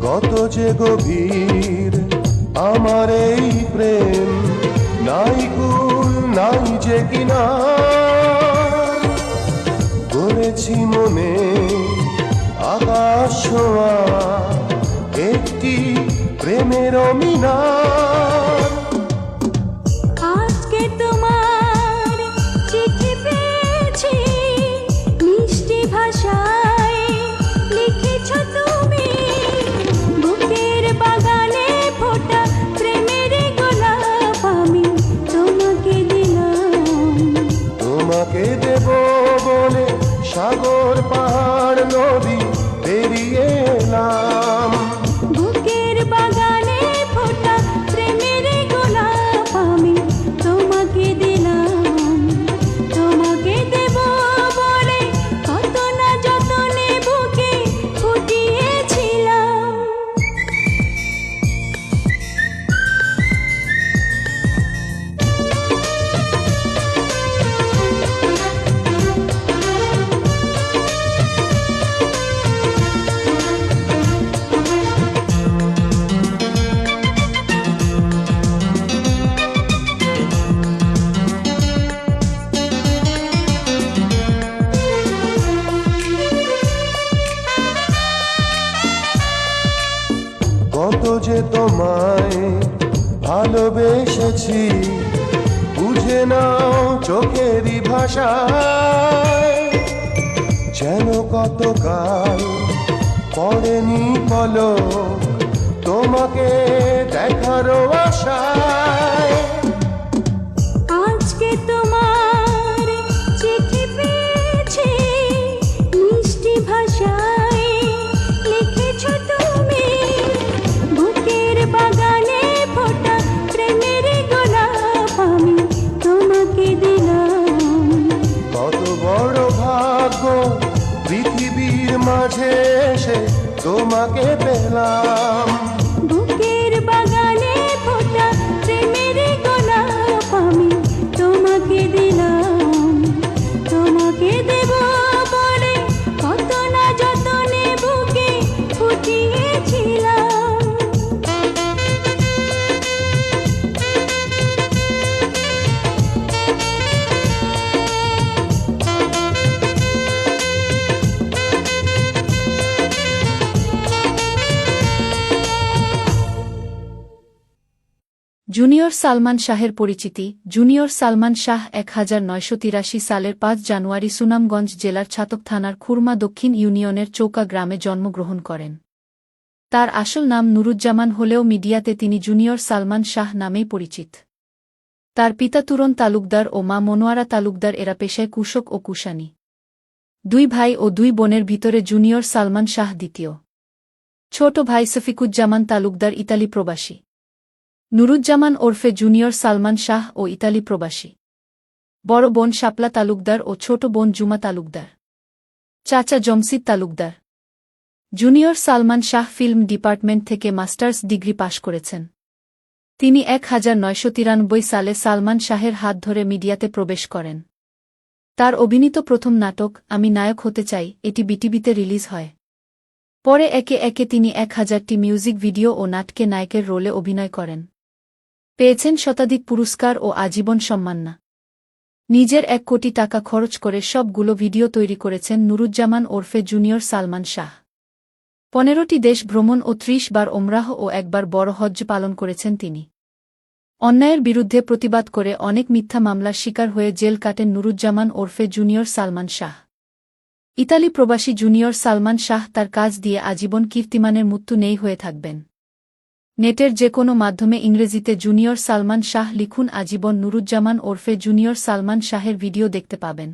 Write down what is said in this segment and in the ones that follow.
কত যে গভীর আমার এই প্রেম, নাই কুল নাই যে কিনার, গড়েছি মনে আকাশ ছোঁয়া একটি প্রেমের মিনার। আজকে তোমার চিঠি পেয়েছি, মিষ্টি ভাষায় লিখেছ তুমি, বুকের বাগানে ফোটা প্রেমের গোলাপ আমি তোমাকে দিলাম। তোমাকে দেব বলে সাগর পাহাড় নদী পেরিয়ে এলাম। বুকের বাগানে ফোটা প্রেমের গোলাপ আমি তোমাকে দিলাম। তোমাকে দেব বলে কত না যতনে বুকে ফুটিয়েছিলাম। কত যে তোমায় ভালোবেসেছি, বুঝে নাও চোখেরই ভাষায়, যেন কতকাল পড়েনি পলক তোমাকে দেখারও আশায়। আজকে তোমার চিঠি পেয়েছি, মিষ্টি ভাষায় লিখেছ তুমি, বুকের বাগানে ফোটা প্রেমের গোলাপ আমি তোমাকে দিলাম। কত বড় ভাগ্য পৃথিবীর মাঝে এসে তোমাকে পেলাম। বুকের বাগানে ফোটা প্রেমের গোলাপ আমি তোমাকে দিলাম। তোমাকে দেব বলে কত না যতনে বুকে ফুটিয়েছিলাম। জুনিয়র সালমান শাহের পরিচিতি। জুনিয়র সালমান শাহ 1983 সালের 5 জানুয়ারি সুনামগঞ্জ জেলার ছাতক থানার খুরমা দক্ষিণ ইউনিয়নের চৌকা গ্রামে জন্মগ্রহণ করেন। তার আসল নাম নুরুজ্জামান হলেও মিডিয়াতে তিনি জুনিয়র সালমান শাহ নামেই পরিচিত। তার পিতা তুরন তালুকদার ও মা মনোয়ারা তালুকদার, এরা পেশায় কৃষক ও কুষাণী। 2 ভাই ও 2 বোনের ভিতরে জুনিয়র সালমান শাহ দ্বিতীয়। ছোট ভাই সফিকুজ্জামান তালুকদার ইতালি প্রবাসী। নুরুজ্জামান ওরফে জুনিয়র সালমান শাহ ও ইতালি প্রবাসী। বড় বোন শাপলা তালুকদার ও ছোট বোন জুমা তালুকদার। চাচা Jamshid Talukdar. Junior Salman Shah film department থেকে মাস্টার্স ডিগ্রি পাশ করেছেন। তিনি 1993 সালে সালমান শাহের হাত ধরে মিডিয়াতে প্রবেশ করেন। তার অভিনীত প্রথম নাটক আমি নায়ক হতে চাই এটি বিটিভিতে রিলিজ হয়। পরে একে একে তিনি 1000টি মিউজিক ভিডিও ও নাটকে নায়কের রোলে অভিনয় করেন। পেয়েছেন শতাধিক পুরস্কার ও আজীবন সম্মাননা। নিজের 1 কোটি টাকা খরচ করে সবগুলো ভিডিও তৈরি করেছেন নুরুজ্জামান ওরফে জুনিয়র সালমান শাহ। 15টি দেশ ভ্রমণ ও 30 বার ওমরাহ ও 1 বার বড় হজ্জ পালন করেছেন তিনি। অন্যায়ের বিরুদ্ধে প্রতিবাদ করে অনেক মিথ্যা মামলার শিকার হয়ে জেল কাটেন নুরুজ্জামান ওরফে জুনিয়র সালমান শাহ। ইতালি প্রবাসী জুনিয়র সালমান শাহ তার কাজ দিয়ে আজীবন কীর্তিমানের মৃত্যু নেই হয়ে থাকবেন। নেটের যে কোনো মাধ্যমে ইংরেজিতে জুনিয়র সালমান শাহ লিখুন আজীবন নুরুজ্জামান ওরফে জুনিয়র সালমান শাহের ভিডিও দেখতে পাবেন।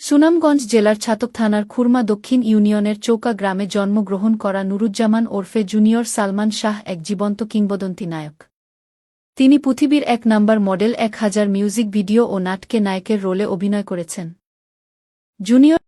সুনামগঞ্জ জেলার ছাতক থানার খুরমা দক্ষিণ ইউনিয়নের চৌকা গ্রামে জন্মগ্রহণ করা নুরুজ্জামান ওরফে জুনিয়র সালমান শাহ এক জীবন্ত কিংবদন্তি নায়ক। তিনি পৃথিবীর 1 নাম্বার মডেল 1000 মিউজিক ভিডিও ও নাটকে নায়কের রোলে অভিনয় করেছেন। জুনিয়র